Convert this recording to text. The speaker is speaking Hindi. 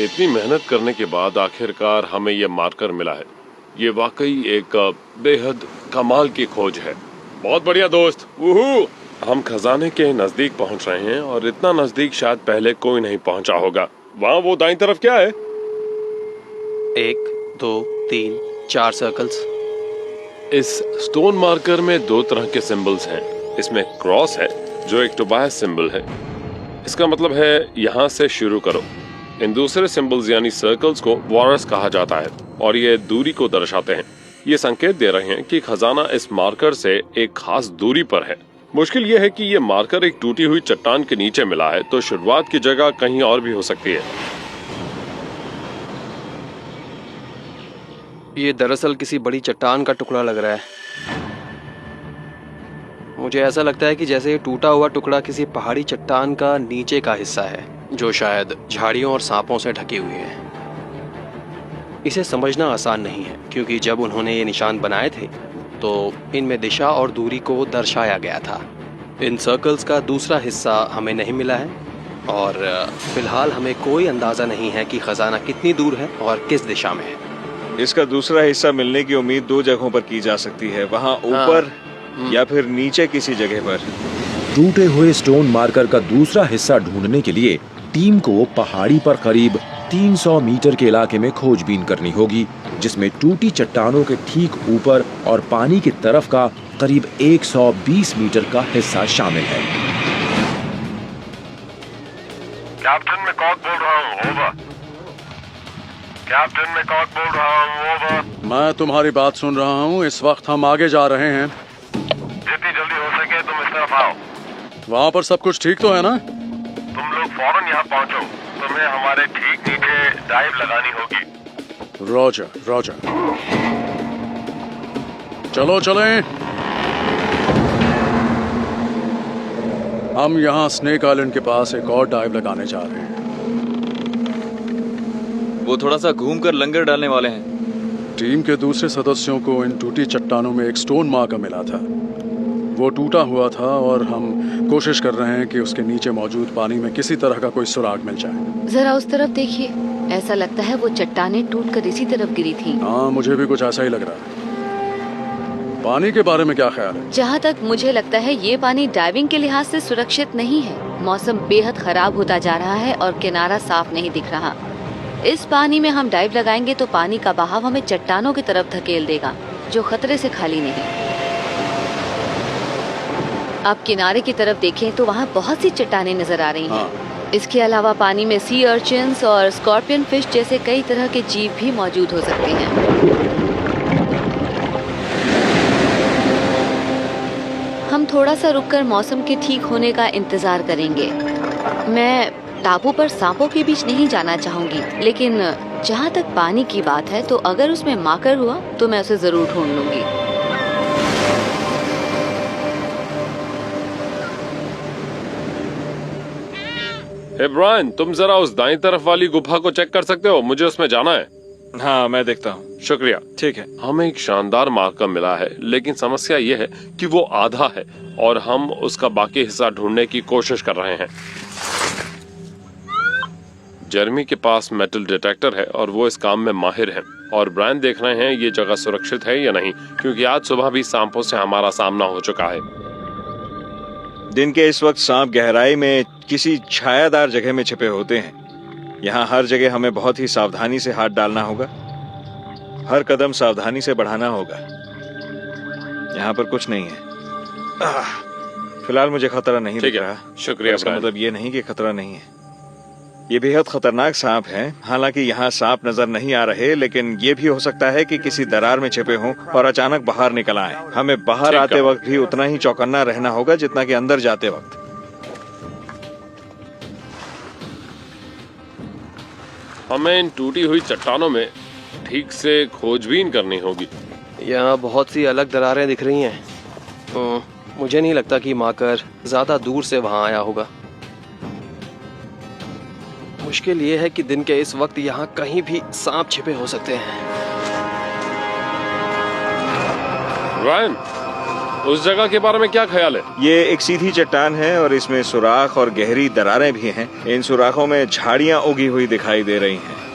इतनी मेहनत करने के बाद आखिरकार हमें ये मार्कर मिला है। ये वाकई एक बेहद कमाल की खोज है। बहुत बढ़िया दोस्त। वूहू! हम खजाने के नजदीक पहुंच रहे हैं और इतना नजदीक शायद पहले कोई नहीं पहुंचा होगा। वहाँ वो दाईं तरफ क्या है? 1 2 3 4 सर्कल्स। इस स्टोन मार्कर में 2 तरह के सिंबल्स हैं। इसमें क्रॉस है जो एक टोबायस सिंबल है। इसका मतलब है यहाँ से शुरू करो। इन दूसरे सिंबल्स यानी सर्कल्स को वॉरस कहा जाता है और ये दूरी को दर्शाते हैं। ये संकेत दे रहे हैं कि खजाना इस मार्कर से एक खास दूरी पर है। मुश्किल ये है कि ये मार्कर एक टूटी हुई चट्टान के नीचे मिला है, तो शुरुआत की जगह कहीं और भी हो सकती है। ये दरअसल किसी बड़ी चट्टान का टुकड़ा लग रहा है। मुझे ऐसा लगता है कि जैसे ये टूटा हुआ टुकड़ा किसी पहाड़ी चट्टान का नीचे का हिस्सा है, जो शायद झाड़ियों और सांपों से ढकी हुई है। इसे समझना आसान नहीं है, क्योंकि जब उन्होंने ये निशान बनाए थे तो इनमें दिशा और दूरी को दर्शाया गया था। इन सर्कल्स का दूसरा हिस्सा हमें नहीं मिला है और फिलहाल हमें कोई अंदाज़ा नहीं है कि खजाना कितनी दूर है और किस दिशा में है। इसका दूसरा हिस्सा मिलने की उम्मीद 2 जगहों पर की जा सकती है, वहाँ ऊपर या फिर नीचे किसी जगह पर। टूटे हुए स्टोन मार्कर का दूसरा हिस्सा ढूंढने के लिए टीम को पहाड़ी पर करीब 300 मीटर के इलाके में खोजबीन करनी होगी, जिसमें टूटी चट्टानों के ठीक ऊपर और पानी की तरफ का करीब 120 मीटर का हिस्सा शामिल है। कैप्टन मैं कॉक बोल रहा हूँ, ओवर। कैप्टन मैं कॉक बोल रहा हूँ, ओवर। मैं तुम्हारी बात सुन रहा हूँ। इस वक्त हम आगे जा रहे हैं। जितनी जल्दी हो सके तुम इस तरफ आओ। वहाँ पर सब कुछ ठीक तो है ना? तुम लोग फौरन यहाँ पहुँचो। तुम्हें हमारे ठीक नीचे डाइव लगानी होगी। Roger Roger. चलो चलें। हम यहाँ स्नेक आइलैंड के पास एक और डाइव लगाने जा रहे हैं। वो थोड़ा सा घूमकर लंगर डालने वाले हैं। टीम के दूसरे सदस्यों को इन टूटी चट्टानों में एक स्टोन मार्कर मिला था। वो टूटा हुआ था और हम कोशिश कर रहे हैं कि उसके नीचे मौजूद पानी में किसी तरह का कोई सुराग मिल जाए। जरा उस तरफ देखिए, ऐसा लगता है वो चट्टानें टूटकर इसी तरफ गिरी थी। हाँ, मुझे भी कुछ ऐसा ही लग रहा है। पानी के बारे में क्या ख्याल है? जहाँ तक मुझे लगता है ये पानी डाइविंग के लिहाज से सुरक्षित नहीं है। मौसम बेहद खराब होता जा रहा है और किनारा साफ नहीं दिख रहा। इस पानी में हम डाइव लगाएंगे तो पानी का बहाव हमें चट्टानों की तरफ धकेल देगा, जो खतरे से खाली नहीं। आप किनारे की तरफ देखें तो वहाँ बहुत सी चट्टानें नजर आ रही हैं। इसके अलावा पानी में सी अर्चिन्स और स्कॉर्पियन फिश जैसे कई तरह के जीव भी मौजूद हो सकते हैं। हम थोड़ा सा रुककर मौसम के ठीक होने का इंतजार करेंगे। मैं टापू पर सांपों के बीच नहीं जाना चाहूंगी, लेकिन जहाँ तक पानी की बात है तो अगर उसमें माकर हुआ तो मैं उसे जरूर ढूंढ लूंगी। हे ब्रायन, तुम जरा उस दाईं तरफ वाली गुफा को चेक कर सकते हो? मुझे उसमें जाना है। हाँ, मैं देखता हूँ। शुक्रिया। ठीक है। हमें एक शानदार मार्कर मिला है, लेकिन समस्या ये है कि वो आधा है और हम उसका बाकी हिस्सा ढूंढने की कोशिश कर रहे हैं। जेरेमी के पास मेटल डिटेक्टर है और वो इस काम में माहिर है, और ब्रायन देख रहे हैं ये जगह सुरक्षित है या नहीं, क्योंकि आज सुबह भी सांपों से हमारा सामना हो चुका है। दिन के इस वक्त सांप गहराई में किसी छायादार जगह में छिपे होते हैं। यहाँ हर जगह हमें बहुत ही सावधानी से हाथ डालना होगा, हर कदम सावधानी से बढ़ाना होगा। यहाँ पर कुछ नहीं है। फिलहाल मुझे खतरा नहीं दिख रहा। शुक्रिया। इसका मतलब ये नहीं कि खतरा नहीं है। ये बेहद खतरनाक सांप है। हालांकि यहाँ सांप नजर नहीं आ रहे, लेकिन ये भी हो सकता है कि किसी दरार में छिपे हों और अचानक बाहर निकल आए। हमें बाहर आते वक्त भी उतना ही चौकन्ना रहना होगा जितना कि अंदर जाते वक्त। हमें इन टूटी हुई चट्टानों में ठीक से खोजबीन करनी होगी। यहाँ बहुत सी अलग दरारें दिख रही हैं। मुझे नहीं लगता कि मार्कर ज्यादा दूर से वहाँ आया होगा। मुश्किल ये है कि दिन के इस वक्त यहाँ कहीं भी सांप छिपे हो सकते हैं। ब्रायन, उस जगह के बारे में क्या ख्याल है? ये एक सीधी चट्टान है और इसमें सुराख और गहरी दरारें भी हैं। इन सुराखों में झाड़ियां उगी हुई दिखाई दे रही हैं।